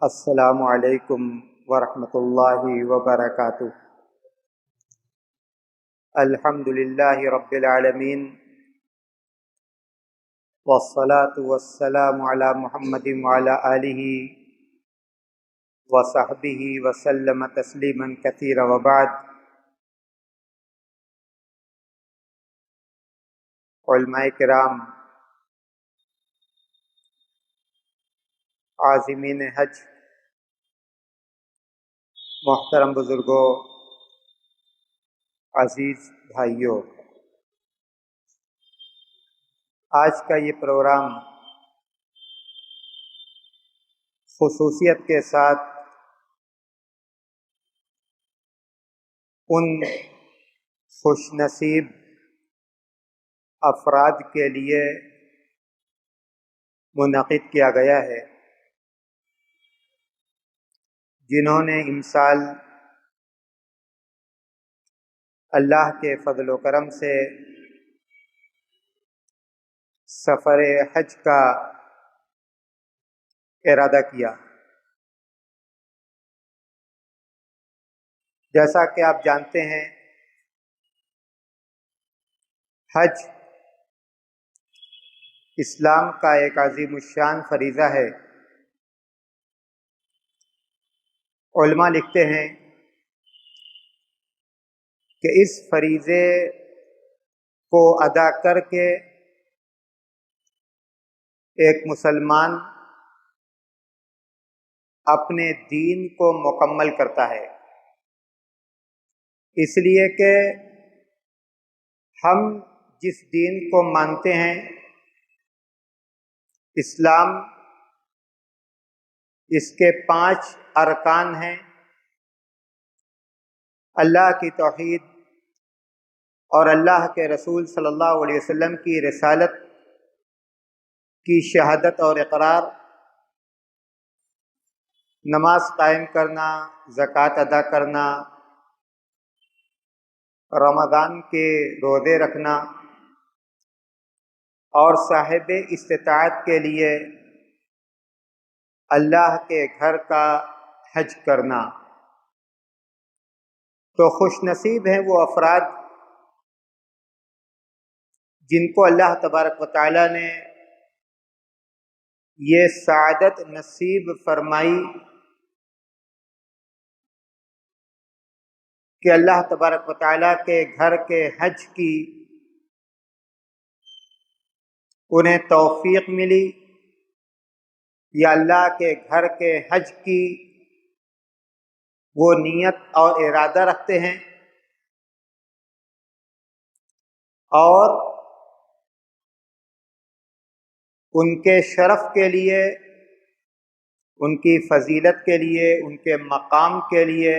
السلام علیکم ورحمۃ اللہ وبرکاتہ۔ الحمد للہ رب العالمین، والصلاة والسلام علی محمد وعلی آلہ وصحبہ وسلم تسلیما کثیرا، وبعد۔ علماء کرام، عازمین حج، محترم بزرگوں، عزیز بھائیوں، آج کا یہ پروگرام خصوصیت کے ساتھ ان خوش نصیب افراد کے لیے منعقد کیا گیا ہے جنہوں نے امسال اللہ کے فضل و کرم سے سفر حج کا ارادہ کیا۔ جیسا کہ آپ جانتے ہیں، حج اسلام کا ایک عظیم الشان فریضہ ہے۔ علماء لکھتے ہیں کہ اس فریضے کو ادا کر کے ایک مسلمان اپنے دین کو مکمل کرتا ہے، اس لیے کہ ہم جس دین کو مانتے ہیں، اسلام، اس کے 5 ارکان ہیں: اللہ کی توحید اور اللہ کے رسول صلی اللہ علیہ وسلم کی رسالت کی شہادت اور اقرار، نماز قائم کرنا، زکوٰۃ ادا کرنا، رمضان کے روزے رکھنا، اور صاحب استطاعت کے لیے اللہ کے گھر کا حج کرنا۔ تو خوش نصیب ہیں وہ افراد جن کو اللہ تبارک و تعالیٰ نے یہ سعادت نصیب فرمائی کہ اللہ تبارک و تعالیٰ کے گھر کے حج کی انہیں توفیق ملی، یا اللہ کے گھر کے حج کی وہ نیت اور ارادہ رکھتے ہیں، اور ان کے شرف کے لیے، ان کی فضیلت کے لیے، ان کے مقام کے لیے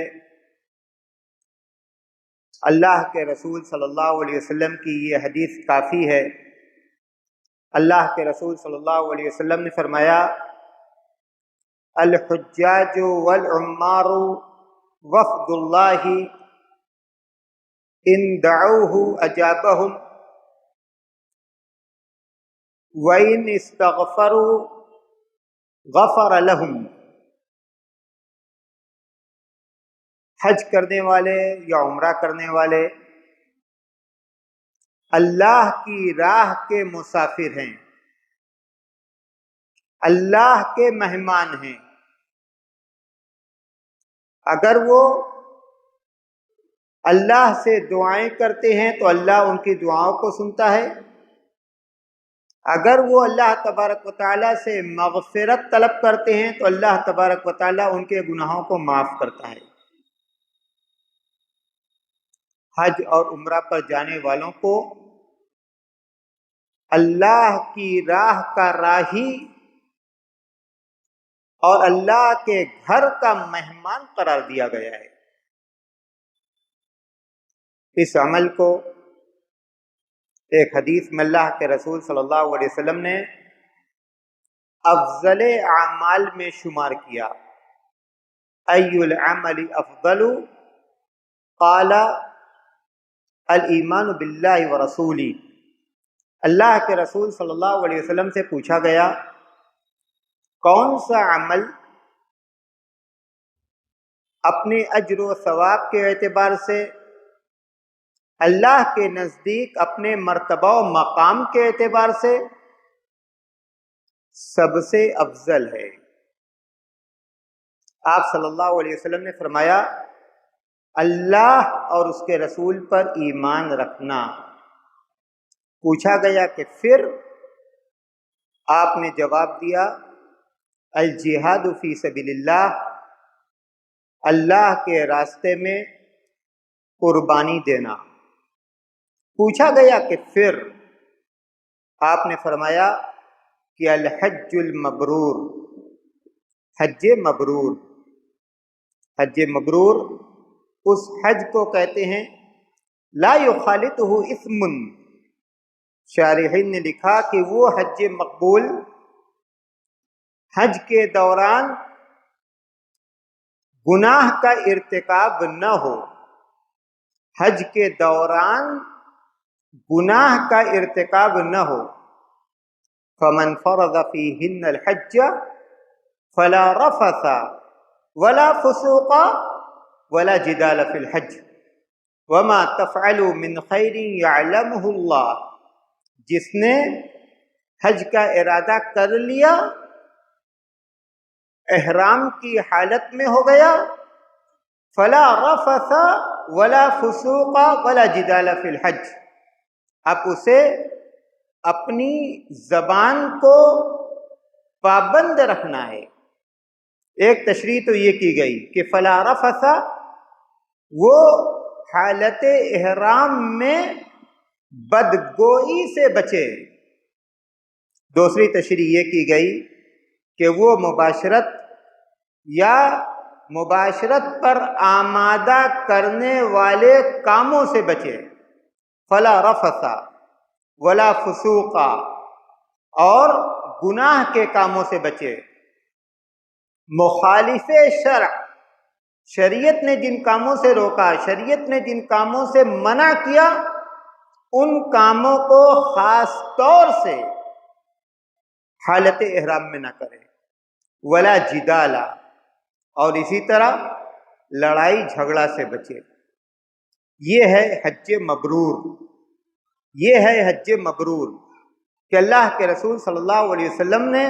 اللہ کے رسول صلی اللہ علیہ وسلم کی یہ حدیث کافی ہے۔ اللہ کے رسول صلی اللہ علیہ وسلم نے فرمایا: الحجاج والعمار وفد اللہ ان دعوہ اجابہم وَإِنْ اسْتَغْفَرُوا غَفَرَ لَهُمْ۔ حج کرنے والے یا عمرہ کرنے والے اللہ کی راہ کے مسافر ہیں، اللہ کے مہمان ہیں۔ اگر وہ اللہ سے دعائیں کرتے ہیں تو اللہ ان کی دعاؤں کو سنتا ہے، اگر وہ اللہ تبارک و تعالیٰ سے مغفرت طلب کرتے ہیں تو اللہ تبارک و تعالیٰ ان کے گناہوں کو معاف کرتا ہے۔ حج اور عمرہ پر جانے والوں کو اللہ کی راہ کا راہی اور اللہ کے گھر کا مہمان قرار دیا گیا ہے۔ اس عمل کو ایک حدیث میں اللہ کے رسول صلی اللہ علیہ وسلم نے افضل اعمال میں شمار کیا۔ ای العمل افضل؟ قال الایمان باللہ ورسولہ۔ اللہ کے رسول صلی اللہ علیہ وسلم سے پوچھا گیا، کون سا عمل اپنے اجر و ثواب کے اعتبار سے، اللہ کے نزدیک اپنے مرتبہ و مقام کے اعتبار سے سب سے افضل ہے۔ آپ صلی اللہ علیہ وسلم نے فرمایا اللہ اور اس کے رسول پر ایمان رکھنا۔ پوچھا گیا کہ پھر؟ آپ نے جواب دیا الجہاد فی سبیل اللہ، اللہ کے راستے میں قربانی دینا۔ پوچھا گیا کہ پھر؟ آپ نے فرمایا کہ الحج المبرور، حج مبرور۔ حج مبرور اس حج کو کہتے ہیں لا یخالطہ اثم۔ شارحین نے لکھا کہ وہ حج مقبول حج کے دوران گناہ کا ارتکاب نہ ہو، حج کے دوران گناہ کا ارتکاب نہ ہو۔ فمن فرض فیہن الحج فلا رفث ولا فسوق ولا جدال فی الحج وما تفعلوا من خیر یعلمہ اللہ۔ جس نے حج کا ارادہ کر لیا، احرام کی حالت میں ہو گیا، فلا رفث ولا فسوق ولا جدال فی الحج، اب اسے اپنی زبان کو پابند رکھنا ہے۔ ایک تشریح تو یہ کی گئی کہ فلا رفث وہ حالت احرام میں بدگوئی سے بچے۔ دوسری تشریح یہ کی گئی کہ وہ مباشرت یا مباشرت پر آمادہ کرنے والے کاموں سے بچے، فلا رفث ولا فسوق، اور گناہ کے کاموں سے بچے۔ مخالف شرع، شریعت نے جن کاموں سے روکا، شریعت نے جن کاموں سے منع کیا، ان کاموں کو خاص طور سے حالت احرام میں نہ کرے۔ ولا جدال، اور اسی طرح لڑائی جھگڑا سے بچے۔ یہ ہے حج مبرور، یہ ہے حج مبرور کہ اللہ کے رسول صلی اللہ علیہ وسلم نے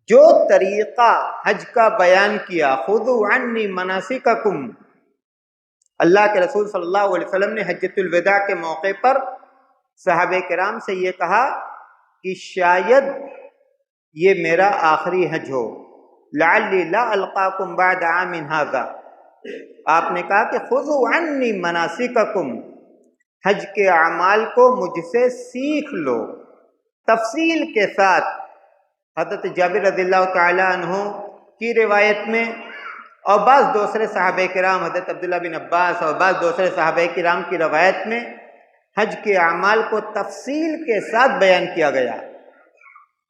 جو طریقہ حج کا بیان کیا، خذوا عنی مناسککم، اللہ کے رسول صلی اللہ علیہ وسلم نے حجۃ الوداع کے موقع پر صحابہ کرام سے یہ کہا کہ شاید یہ میرا آخری حج ہو، لعلی لا القاکم بعد عام ھذا۔ آپ نے کہا کہ خذوا عنی مناسککم، حج کے اعمال کو مجھ سے سیکھ لو تفصیل کے ساتھ۔ حضرت جابر رضی اللہ تعالی عنہ کی روایت میں اور بعض دوسرے صحابہ کرام، حضرت عبداللہ بن عباس اور بعض دوسرے صحابہ کرام کی روایت میں حج کے اعمال کو تفصیل کے ساتھ بیان کیا گیا۔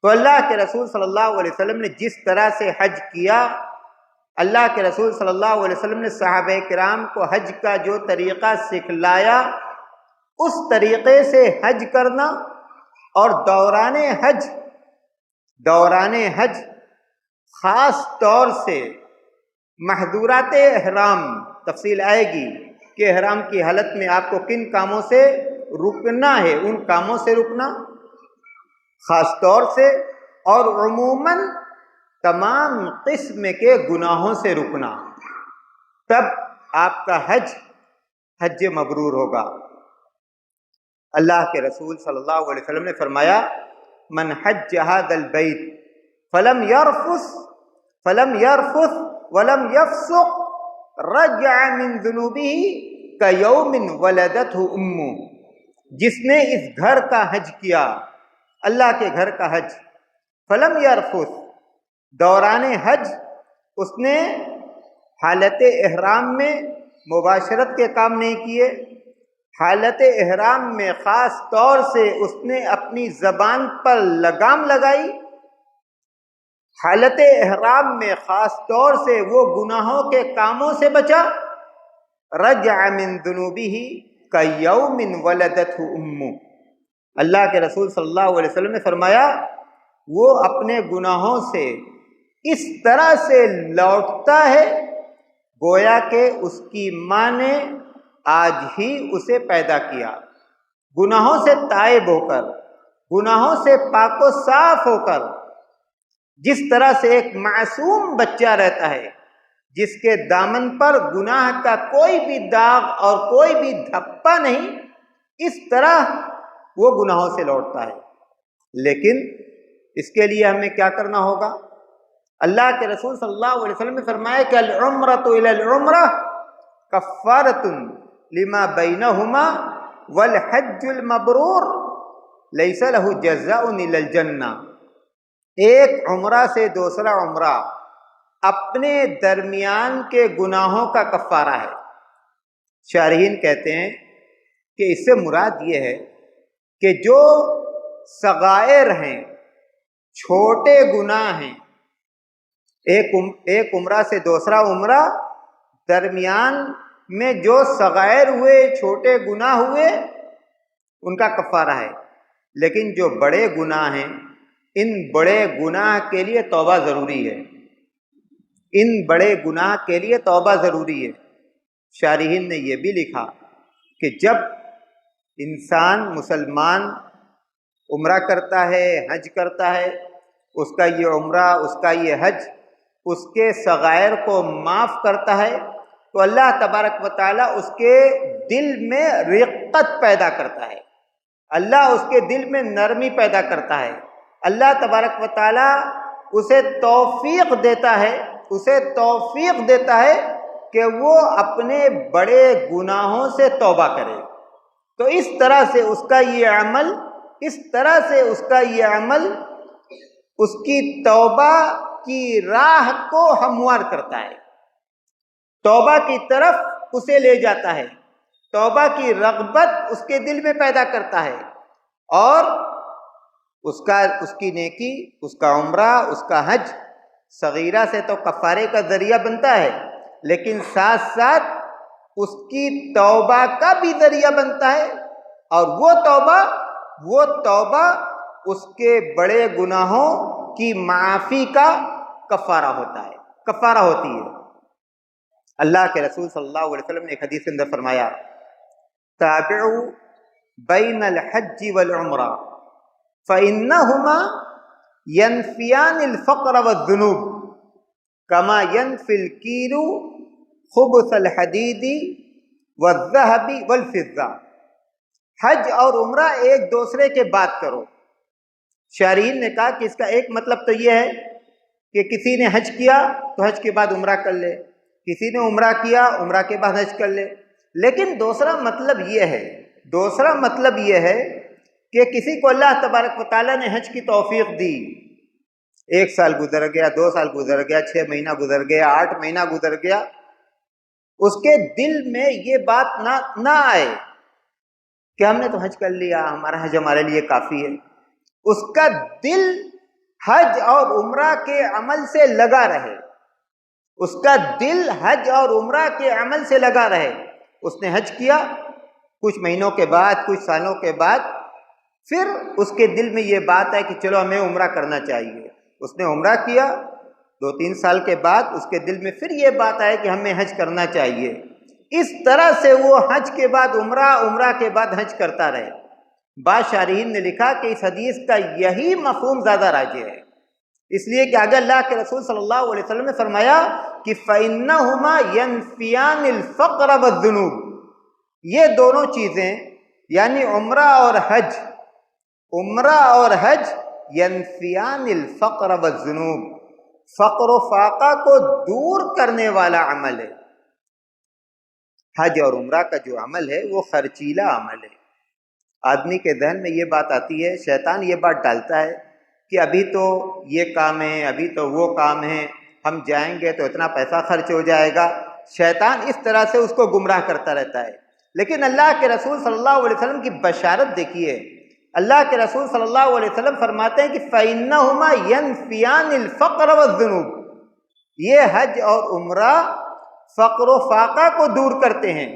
تو اللہ کے رسول صلی اللہ علیہ وسلم نے جس طرح سے حج کیا، اللہ کے رسول صلی اللہ علیہ وسلم نے صحابہ کرام کو حج کا جو طریقہ سکھلایا، اس طریقے سے حج کرنا اور دوران حج خاص طور سے محظورات احرام، تفصیل آئے گی کہ احرام کی حالت میں آپ کو کن کاموں سے رکنا ہے، ان کاموں سے رکنا خاص طور سے، اور عموماً تمام قسم کے گناہوں سے رکنا، تب آپ کا حج مبرور ہوگا۔ اللہ کے رسول صلی اللہ علیہ وسلم نے فرمایا من حج ھذا البیت فلم یرفث ولم یفسق رجع من ذنوبہ کیوم ولدتہ امہ۔ جس نے اس گھر کا حج کیا، اللہ کے گھر کا حج، فلم یرفث، دوران حج اس نے حالت احرام میں مباشرت کے کام نہیں کیے، حالت احرام میں خاص طور سے اس نے اپنی زبان پر لگام لگائی، حالت احرام میں خاص طور سے وہ گناہوں کے کاموں سے بچا، رجع من ذنوبہ کیوم ولدتہ امہ۔ اللہ کے رسول صلی اللہ علیہ وسلم نے فرمایا وہ اپنے گناہوں سے اس طرح سے لوٹتا ہے گویا کہ اس کی ماں نے آج ہی اسے پیدا کیا، گناہوں سے تائب ہو کر، گناہوں سے پاک و صاف ہو کر، جس طرح سے ایک معصوم بچہ رہتا ہے جس کے دامن پر گناہ کا کوئی بھی داغ اور کوئی بھی دھپا نہیں، اس طرح وہ گناہوں سے لوٹتا ہے۔ لیکن اس کے لیے ہمیں کیا کرنا ہوگا؟ اللہ کے رسول صلی اللہ علیہ وسلم نے فرمایا کہ العمرۃ الی العمرہ کفارۃ لما بینہما والحج المبرور لیس لہ جزاء الا الجنہ۔ ایک عمرہ سے دوسرا عمرہ اپنے درمیان کے گناہوں کا کفارہ ہے۔ شارحین کہتے ہیں کہ اس سے مراد یہ ہے کہ جو صغائر ہیں، چھوٹے گناہ ہیں، ایک عمرہ سے دوسرا عمرہ درمیان میں جو صغائر ہوئے، چھوٹے گناہ ہوئے، ان کا کفارہ ہے۔ لیکن جو بڑے گناہ ہیں، ان بڑے گناہ کے لیے توبہ ضروری ہے، ان بڑے گناہ کے لیے توبہ ضروری ہے۔ شارحین نے یہ بھی لکھا کہ جب انسان مسلمان عمرہ کرتا ہے، حج کرتا ہے، اس کا یہ عمرہ، اس کا یہ حج اس کے صغائر کو معاف کرتا ہے، تو اللہ تبارک و تعالیٰ اس کے دل میں رقت پیدا کرتا ہے، اللہ اس کے دل میں نرمی پیدا کرتا ہے، اللہ تبارک و تعالیٰ اسے توفیق دیتا ہے، اسے توفیق دیتا ہے کہ وہ اپنے بڑے گناہوں سے توبہ کرے۔ تو اس طرح سے اس کا یہ عمل، اس طرح سے اس کا یہ عمل اس کی توبہ کی راہ کو ہموار کرتا ہے، توبہ کی طرف اسے لے جاتا ہے، توبہ کی رغبت اس کے دل میں پیدا کرتا ہے، اور اس کی نیکی، اس کا عمرہ، اس کا حج صغیرہ سے تو کفارے کا ذریعہ بنتا ہے، لیکن ساتھ ساتھ اس کی توبہ کا بھی ذریعہ بنتا ہے، اور وہ توبہ اس کے بڑے گناہوں کی معافی کا کفارہ ہوتا ہے، کفارہ ہوتی ہے۔ اللہ کے رسول صلی اللہ علیہ وسلم نے ایک حدیث کے اندر فرمایا، تابعوا بین الحج والعمرہ فإنہما ینفیان الفقر والذنوب کما ینفی الکیر خبث الحدید والذہب والفضہ۔ حج اور عمرہ ایک دوسرے کے بات کرو۔ شارحین نے کہا کہ اس کا ایک مطلب تو یہ ہے کہ کسی نے حج کیا تو حج کے بعد عمرہ کر لے، کسی نے عمرہ کیا عمرہ کے بعد حج کر لے، لیکن دوسرا مطلب یہ ہے کہ کسی کو اللہ تبارک و تعالیٰ نے حج کی توفیق دی، 1 سال گزر گیا، 2 سال گزر گیا، 6 مہینہ گزر گیا، 8 مہینہ گزر گیا، اس کے دل میں یہ بات نہ آئے کہ ہم نے تو حج کر لیا، ہمارا حج ہمارے لیے کافی ہے، اس کا دل حج اور عمرہ کے عمل سے لگا رہے، اس کا دل حج اور عمرہ کے عمل سے لگا رہے۔ اس نے حج کیا، کچھ مہینوں کے بعد، کچھ سالوں کے بعد، پھر اس کے دل میں یہ بات ہے کہ چلو ہمیں عمرہ کرنا چاہیے، اس نے عمرہ کیا، 2-3 سال کے بعد اس کے دل میں پھر یہ بات آئے کہ ہمیں حج کرنا چاہیے، اس طرح سے وہ حج کے بعد عمرہ، عمرہ کے بعد حج کرتا رہے۔ بعض شارحین نے لکھا کہ اس حدیث کا یہی مفہوم زیادہ راجح ہے، اس لیے کہ آگے اللہ کے رسول صلی اللہ علیہ وسلم نے فرمایا کہ فَإِنَّهُمَا يَنْفِيَانِ الْفَقْرَ وَالذُّنُوبَ، یہ دونوں چیزیں یعنی عمرہ اور حج يَنْفِيَانِ الْفَقْرَ وَالذُّنُوبَ، فقر و فاقہ کو دور کرنے والا عمل ہے۔ حج اور عمرہ کا جو عمل ہے وہ خرچیلا عمل ہے۔ آدمی کے ذہن میں یہ بات آتی ہے، شیطان یہ بات ڈالتا ہے کہ ابھی تو یہ کام ہے، ابھی تو وہ کام ہے، ہم جائیں گے تو اتنا پیسہ خرچ ہو جائے گا، شیطان اس طرح سے اس کو گمراہ کرتا رہتا ہے۔ لیکن اللہ کے رسول صلی اللہ علیہ وسلم کی بشارت دیکھیے، اللہ کے رسول صلی اللہ علیہ وسلم فرماتے ہیں کہ فَإِنَّهُمَا يَنْفِيَانِ الْفَقْرَ وَالذُّنُوبَ، یہ حج اور عمرہ فقر و فاقہ کو دور کرتے ہیں۔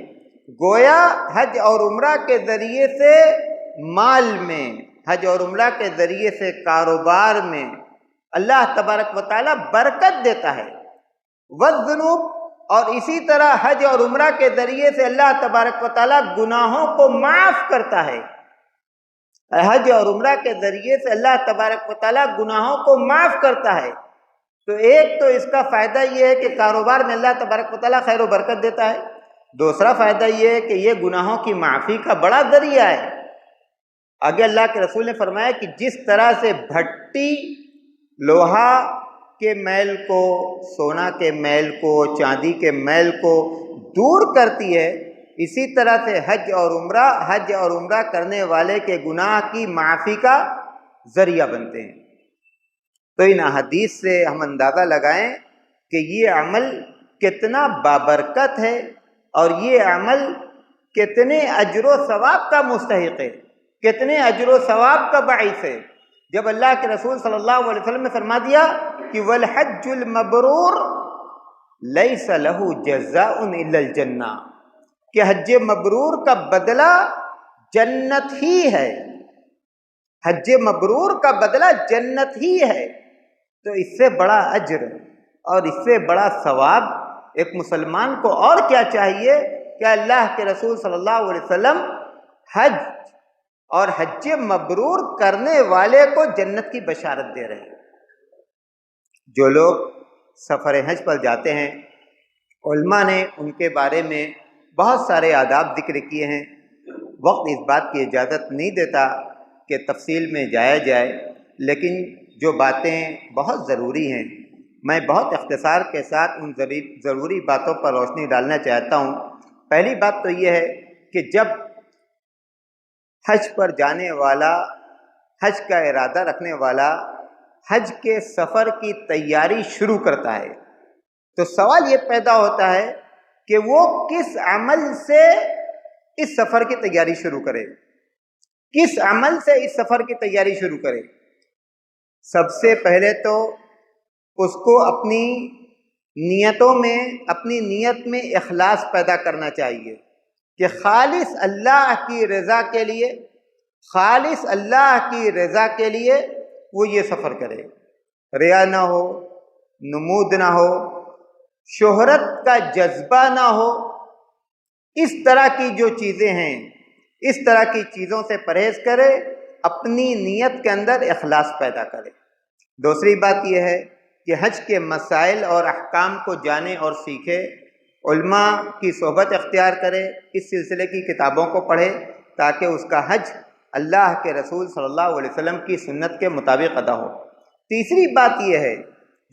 گویا حج اور عمرہ کے ذریعے سے مال میں، حج اور عمرہ کے ذریعے سے کاروبار میں اللہ تبارک و تعالیٰ برکت دیتا ہے۔ والذنوب، اور اسی طرح حج اور عمرہ کے ذریعے سے اللہ تبارک و تعالیٰ گناہوں کو معاف کرتا ہے۔ حج اور عمرہ کے ذریعے سے اللہ تبارک و تعالیٰ گناہوں کو معاف کرتا ہے۔ تو ایک تو اس کا فائدہ یہ ہے کہ کاروبار میں اللہ تبارک و تعالیٰ خیر و برکت دیتا ہے۔ دوسرا فائدہ یہ ہے کہ یہ گناہوں کی معافی کا بڑا ذریعہ ہے۔ آگے اللہ کے رسول نے فرمایا کہ جس طرح سے بھٹی لوہا کے میل کو، سونا کے میل کو، چاندی کے میل کو دور کرتی ہے، اسی طرح سے حج اور عمرہ کرنے والے کے گناہ کی معافی کا ذریعہ بنتے ہیں۔ تو ان حدیث سے ہم اندازہ لگائیں کہ یہ عمل کتنا بابرکت ہے اور یہ عمل کتنے اجر و ثواب کا مستحق ہے، کتنے اجر و ثواب کا باعث ہے۔ جب اللہ کے رسول صلی اللہ علیہ وسلم نے فرما دیا کہ والحج المبرور لیس لہ جزاء الا الجنہ، کہ حج مبرور کا بدلہ جنت ہی ہے، حج مبرور کا بدلہ جنت ہی ہے، تو اس سے بڑا اجر اور اس سے بڑا ثواب ایک مسلمان کو اور کیا چاہیے کہ اللہ کے رسول صلی اللہ علیہ وسلم حج اور حج مبرور کرنے والے کو جنت کی بشارت دے رہے ہیں۔ جو لوگ سفر حج پر جاتے ہیں، علماء نے ان کے بارے میں بہت سارے آداب ذکر کیے ہیں۔ وقت اس بات کی اجازت نہیں دیتا کہ تفصیل میں جایا جائے، لیکن جو باتیں بہت ضروری ہیں میں بہت اختصار کے ساتھ ان ضروری باتوں پر روشنی ڈالنا چاہتا ہوں۔ پہلی بات تو یہ ہے کہ جب حج پر جانے والا، حج کا ارادہ رکھنے والا حج کے سفر کی تیاری شروع کرتا ہے تو سوال یہ پیدا ہوتا ہے کہ وہ کس عمل سے اس سفر کی تیاری شروع کرے، کس عمل سے اس سفر کی تیاری شروع کرے۔ سب سے پہلے تو اس کو اپنی نیت میں اخلاص پیدا کرنا چاہیے کہ خالص اللہ کی رضا کے لیے، خالص اللہ کی رضا کے لیے وہ یہ سفر کرے، ریا نہ ہو، نمود نہ ہو، شہرت کا جذبہ نہ ہو، اس طرح کی جو چیزیں ہیں، اس طرح کی چیزوں سے پرہیز کرے، اپنی نیت کے اندر اخلاص پیدا کرے۔ دوسری بات یہ ہے کہ حج کے مسائل اور احکام کو جانے اور سیکھے، علماء کی صحبت اختیار کرے، اس سلسلے کی کتابوں کو پڑھے تاکہ اس کا حج اللہ کے رسول صلی اللہ علیہ وسلم کی سنت کے مطابق ادا ہو۔ تیسری بات یہ ہے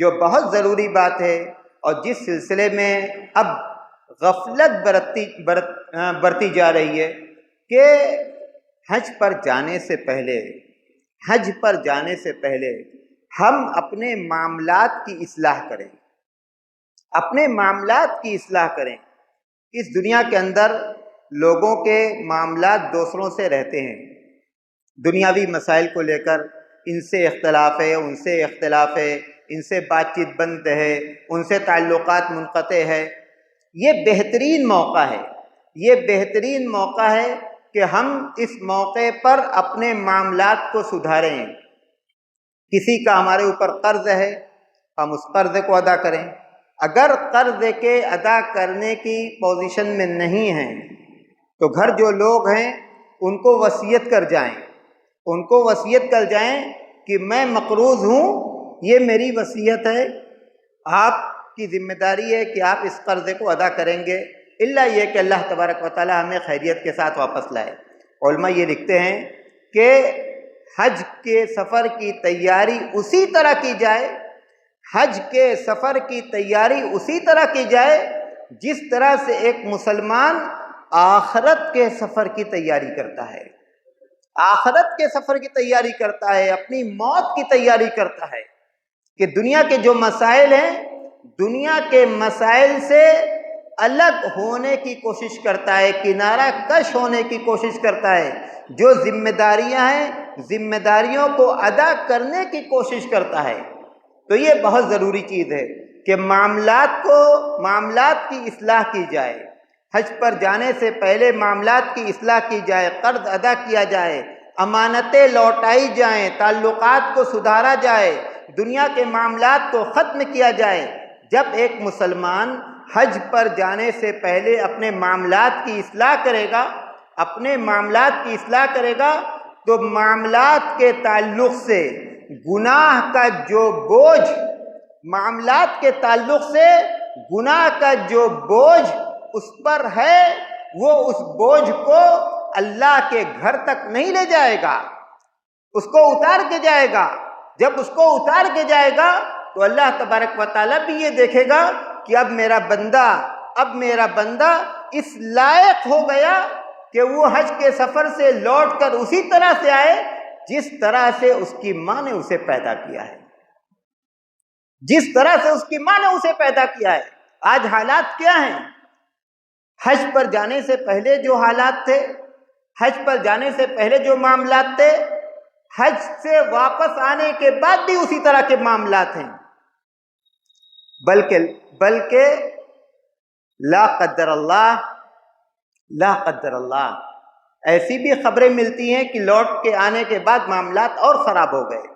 جو بہت ضروری بات ہے اور جس سلسلے میں اب غفلت برتی جا رہی ہے کہ حج پر جانے سے پہلے ہم اپنے معاملات کی اصلاح کریں، اپنے معاملات کی اصلاح کریں۔ اس دنیا کے اندر لوگوں کے معاملات دوسروں سے رہتے ہیں، دنیاوی مسائل کو لے کر ان سے اختلاف ہے، ان سے اختلاف ہے، ان سے بات چیت بند ہے، ان سے تعلقات منقطع ہے۔ یہ بہترین موقع ہے، یہ بہترین موقع ہے کہ ہم اس موقع پر اپنے معاملات کو سدھاریں۔ کسی کا ہمارے اوپر قرض ہے، ہم اس قرض کو ادا کریں۔ اگر قرض کے ادا کرنے کی پوزیشن میں نہیں ہیں تو گھر جو لوگ ہیں ان کو وصیت کر جائیں کہ میں مقروض ہوں، یہ میری وصیت ہے، آپ کی ذمہ داری ہے کہ آپ اس قرض کو ادا کریں گے، الا یہ کہ اللہ تبارک و تعالی ہمیں خیریت کے ساتھ واپس لائے۔ علماء یہ لکھتے ہیں کہ حج کے سفر کی تیاری اسی طرح کی جائے، حج کے سفر کی تیاری اسی طرح کی جائے جس طرح سے ایک مسلمان آخرت کے سفر کی تیاری کرتا ہے، آخرت کے سفر کی تیاری کرتا ہے، اپنی موت کی تیاری کرتا ہے، کہ دنیا کے جو مسائل ہیں، دنیا کے مسائل سے الگ ہونے کی کوشش کرتا ہے، کنارہ کش ہونے کی کوشش کرتا ہے، جو ذمہ داریاں ہیں ذمہ داریوں کو ادا کرنے کی کوشش کرتا ہے۔ تو یہ بہت ضروری چیز ہے کہ معاملات کی اصلاح کی جائے، حج پر جانے سے پہلے معاملات کی اصلاح کی جائے، قرض ادا کیا جائے، امانتیں لوٹائی جائیں، تعلقات کو سدھارا جائے، دنیا کے معاملات کو ختم کیا جائے۔ جب ایک مسلمان حج پر جانے سے پہلے اپنے معاملات کی اصلاح کرے گا، اپنے معاملات کی اصلاح کرے گا، تو معاملات کے تعلق سے گناہ کا جو بوجھ، معاملات کے تعلق سے گناہ کا جو بوجھ اس پر ہے، وہ اس بوجھ کو اللہ کے گھر تک نہیں لے جائے گا، اس کو اتار کے جائے گا۔ جب اس کو اتار کے جائے گا تو اللہ تبارک و تعالیٰ بھی یہ دیکھے گا کہ اب میرا بندہ اس لائق ہو گیا کہ وہ حج کے سفر سے لوٹ کر اسی طرح سے آئے جس طرح سے اس کی ماں نے اسے پیدا کیا ہے، جس طرح سے اس کی ماں نے اسے پیدا کیا ہے۔ آج حالات کیا ہیں؟ حج پر جانے سے پہلے جو حالات تھے، حج پر جانے سے پہلے جو معاملات تھے، حج سے واپس آنے کے بعد بھی اسی طرح کے معاملات ہیں، بلکہ لا قدر اللہ ایسی بھی خبریں ملتی ہیں کہ لوٹ کے آنے کے بعد معاملات اور خراب ہو گئے۔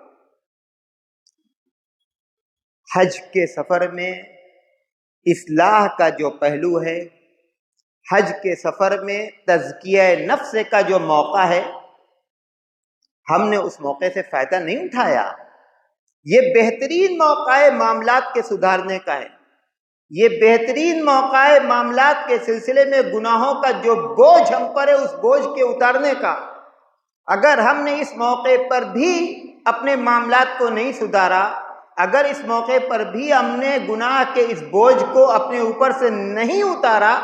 حج کے سفر میں اصلاح کا جو پہلو ہے، حج کے سفر میں تزکیہ نفس کا جو موقع ہے، ہم نے اس موقع سے فائدہ نہیں اٹھایا۔ یہ بہترین موقع ہے معاملات کے سدھارنے کا ہے، یہ بہترین موقع ہے معاملات کے سلسلے میں گناہوں کا جو بوجھ ہم پر ہے اس بوجھ کے اتارنے کا۔ اگر ہم نے اس موقع پر بھی اپنے معاملات کو نہیں سدھارا، اگر اس موقع پر بھی ہم نے گناہ کے اس بوجھ کو اپنے اوپر سے نہیں اتارا،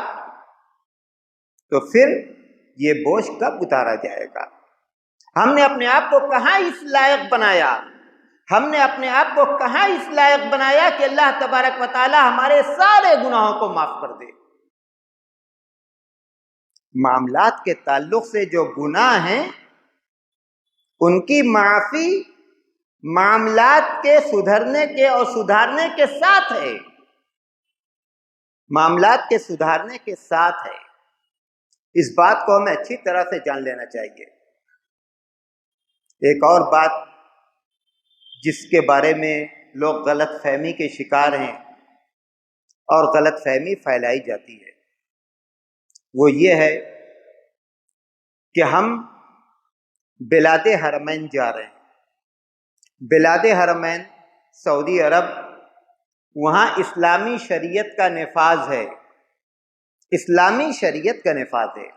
تو پھر یہ بوجھ کب اتارا جائے گا؟ ہم نے اپنے آپ کو کہاں اس لائق بنایا؟ ہم نے اپنے آپ کو کہاں اس لائق بنایا کہ اللہ تبارک و تعالی ہمارے سارے گناہوں کو معاف کر دے؟ معاملات کے تعلق سے جو گناہ ہیں ان کی معافی معاملات کے سدھرنے کے اور سدھارنے کے ساتھ ہے، معاملات کے سدھارنے کے ساتھ ہے۔ اس بات کو ہمیں اچھی طرح سے جان لینا چاہیے۔ ایک اور بات جس کے بارے میں لوگ غلط فہمی کے شکار ہیں اور غلط فہمی پھیلائی جاتی ہے، وہ یہ ہے کہ ہم بلاد حرمین جا رہے ہیں۔ بلاد حرمین سعودی عرب، وہاں اسلامی شریعت کا نفاذ ہے، اسلامی شریعت کا نفاذ ہے۔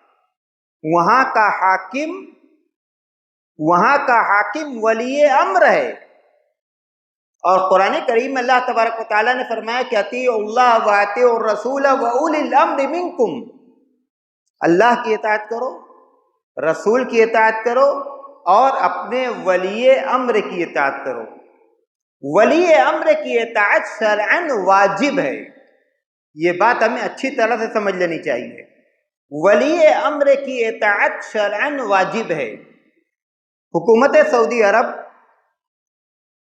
وہاں کا حاکم ولی امر ہے، اور قرآن کریم اللہ تبارک و تعالیٰ نے فرمایا کہ اطیعوا اللہ واطیعوا الرسول واولی الامر منکم، اللہ کی اطاعت کرو، رسول کی اطاعت کرو، اور اپنے ولی امر کی اطاعت کرو۔ ولی امر کی اطاعت شرعاً واجب ہے، یہ بات ہمیں اچھی طرح سے سمجھ لینی چاہیے۔ ولی امر کی اطاعت شرعاً واجب ہے۔ حکومت سعودی عرب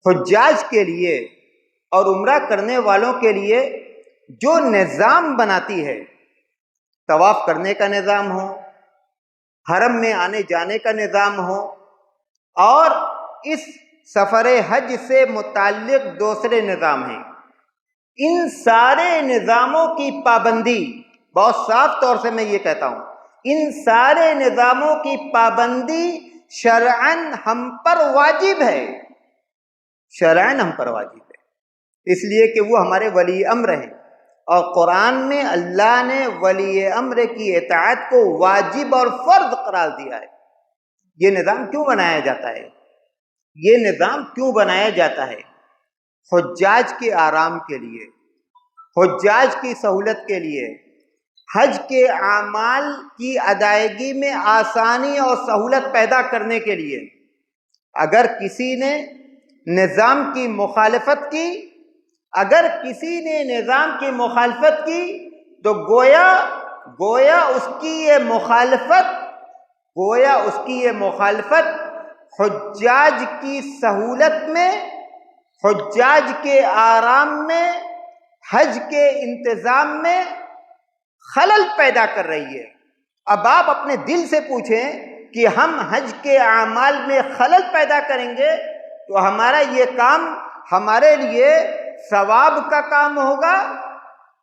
حجاج کے لیے اور عمرہ کرنے والوں کے لیے جو نظام بناتی ہے، طواف کرنے کا نظام ہو، حرم میں آنے جانے کا نظام ہو، اور اس سفر حج سے متعلق دوسرے نظام ہیں، ان سارے نظاموں کی پابندی، بہت صاف طور سے میں یہ کہتا ہوں، ان سارے نظاموں کی پابندی شرعاً ہم پر واجب ہے، شرعاً ہم پر واجب ہے، اس لیے کہ وہ ہمارے ولی امر ہیں، اور قرآن میں اللہ نے ولی امر کی اطاعت کو واجب اور فرض قرار دیا ہے۔ یہ نظام کیوں بنایا جاتا ہے؟ یہ نظام کیوں بنایا جاتا ہے؟ حجاج کے آرام کے لیے، حجاج کی سہولت کے لیے، حج کے اعمال کی ادائیگی میں آسانی اور سہولت پیدا کرنے کے لیے۔ اگر کسی نے نظام کی مخالفت کی، اگر کسی نے نظام کی مخالفت کی تو گویا اس کی یہ مخالفت حجاج کی سہولت میں، حجاج کے آرام میں، حج کے انتظام میں خلل پیدا کر رہی ہے۔ اب آپ اپنے دل سے پوچھیں کہ ہم حج کے اعمال میں خلل پیدا کریں گے تو ہمارا یہ کام ہمارے لیے ثواب کا کام ہوگا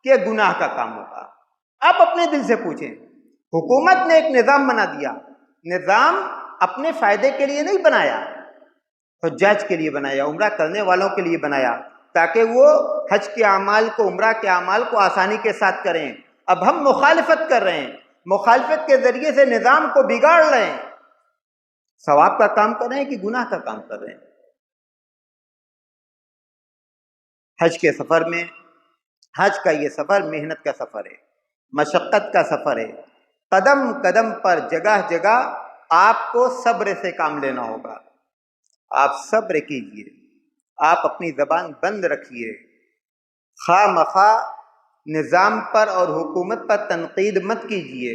کہ گناہ کا کام ہوگا۔ آپ اپنے دل سے پوچھیں، حکومت نے ایک نظام بنا دیا، نظام اپنے فائدے کے لیے نہیں بنایا، حجاج کے لیے بنایا، عمرہ کرنے والوں کے لیے بنایا، تاکہ وہ حج کے اعمال کو، عمرہ کے اعمال کو آسانی کے ساتھ کریں۔ اب ہم مخالفت کر رہے ہیں، مخالفت کے ذریعے سے نظام کو بگاڑ رہے ہیں۔ ثواب کا کام کر رہے ہیں کہ گناہ کا کام کر رہے ہیں؟ حج کے سفر میں، حج کا یہ سفر محنت کا سفر ہے، مشقت کا سفر ہے، قدم قدم پر، جگہ جگہ آپ کو صبر سے کام لینا ہوگا۔ آپ صبر کیجئے، آپ اپنی زبان بند رکھیے، خواہ مخواہ نظام پر اور حکومت پر تنقید مت کیجئے،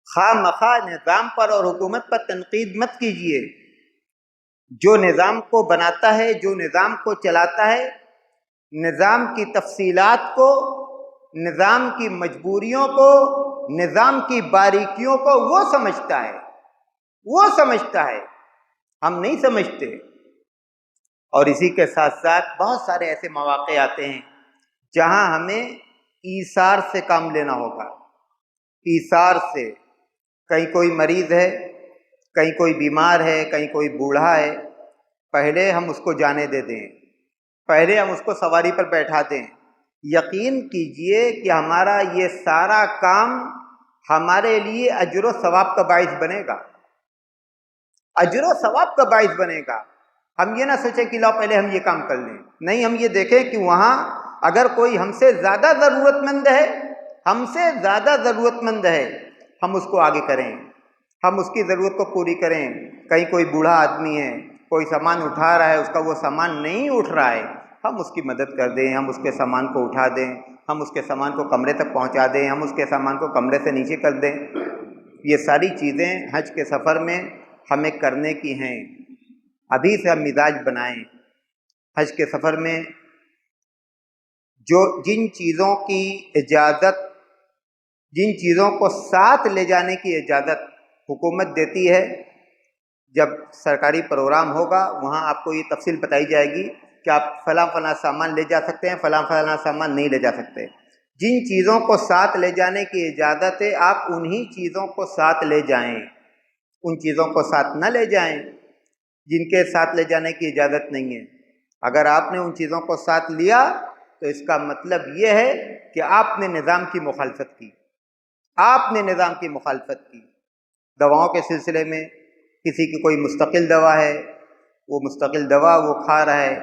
خواہ مخواہ نظام پر اور حکومت پر تنقید مت کیجئے۔ جو نظام کو بناتا ہے، جو نظام کو چلاتا ہے، نظام کی تفصیلات کو، نظام کی مجبوریوں کو، نظام کی باریکیوں کو وہ سمجھتا ہے، وہ سمجھتا ہے، ہم نہیں سمجھتے۔ اور اسی کے ساتھ ساتھ بہت سارے ایسے مواقع آتے ہیں جہاں ہمیں ایثار سے کام لینا ہوگا، ایثار سے۔ کہیں کوئی مریض ہے، کہیں کوئی بیمار ہے، کہیں کوئی بوڑھا ہے، پہلے ہم اس کو جانے دے دیں، پہلے ہم اس کو سواری پر بیٹھا دیں۔ یقین کیجئے کہ ہمارا یہ سارا کام ہمارے لیے اجر و ثواب کا باعث بنے گا، اجر و ثواب کا باعث بنے گا۔ ہم یہ نہ سوچیں کہ لاؤ پہلے ہم یہ کام کر لیں، نہیں، ہم یہ دیکھیں کہ وہاں اگر کوئی ہم سے زیادہ ضرورت مند ہے، ہم سے زیادہ ضرورت مند ہے، ہم اس کو آگے کریں، ہم اس کی ضرورت کو پوری کریں۔ کہیں کوئی بوڑھا آدمی ہے، کوئی سامان اٹھا رہا ہے، اس کا وہ سامان نہیں اٹھ رہا ہے، ہم اس کی مدد کر دیں، ہم اس کے سامان کو اٹھا دیں، ہم اس کے سامان کو کمرے تک پہنچا دیں، ہم اس کے سامان کو کمرے سے نیچے کر دیں۔ یہ ساری چیزیں حج کے سفر میں ہمیں کرنے کی ہیں۔ ابھی سے ہم مزاج بنائیں۔ حج کے سفر میں جن چیزوں کی اجازت، جن چیزوں کو ساتھ لے جانے کی اجازت حکومت دیتی ہے، جب سرکاری پروگرام ہوگا وہاں آپ کو یہ تفصیل بتائی جائے گی کہ آپ فلاں فلاں سامان لے جا سکتے ہیں، فلاں فلاں سامان نہیں لے جا سکتے۔ جن چیزوں کو ساتھ لے جانے کی اجازت ہے، آپ انہی چیزوں کو ساتھ لے جائیں، ان چیزوں کو ساتھ نہ لے جائیں جن کے ساتھ لے جانے کی اجازت نہیں ہے۔ اگر آپ نے ان چیزوں کو ساتھ لیا تو اس کا مطلب یہ ہے کہ آپ نے نظام کی مخالفت کی، آپ نے نظام کی مخالفت کی۔ دواؤں کے سلسلے میں کسی کی کوئی مستقل دوا ہے، وہ مستقل دوا وہ کھا رہا ہے،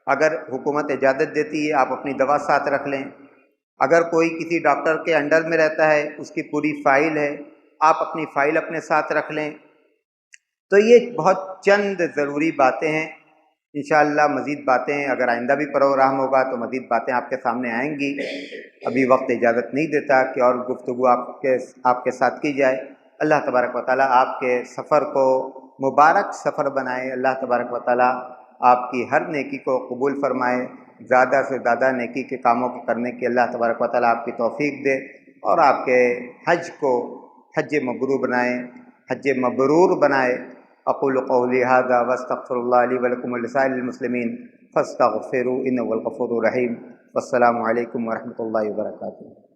اگر حکومت اجازت دیتی ہے آپ اپنی دوا ساتھ رکھ لیں۔ اگر کوئی کسی ڈاکٹر کے انڈر میں رہتا ہے، اس کی پوری فائل ہے، آپ اپنی فائل اپنے ساتھ رکھ لیں۔ تو یہ بہت چند ضروری باتیں ہیں۔ انشاءاللہ مزید باتیں اگر آئندہ بھی پروگرام ہوگا تو مزید باتیں آپ کے سامنے آئیں گی۔ ابھی وقت اجازت نہیں دیتا کہ اور گفتگو آپ کے ساتھ کی جائے۔ اللہ تبارک و تعالیٰ آپ کے سفر کو مبارک سفر بنائے۔ اللہ تبارک و تعالیٰ آپ کی ہر نیکی کو قبول فرمائے، زیادہ سے زیادہ نیکی کے کاموں کو کرنے کی اللہ تبارک و تعالیٰ آپ کی توفیق دے، اور آپ کے حج کو حج مبرور بنائے، حج مبرور بنائے۔ اقول قولی ھذا واستغفر اللہ لی ولکم ولسائر المسلمین فاستغفروا انہ هو الغفور الرحیم۔ والسلام علیکم ورحمۃ اللہ وبرکاتہ۔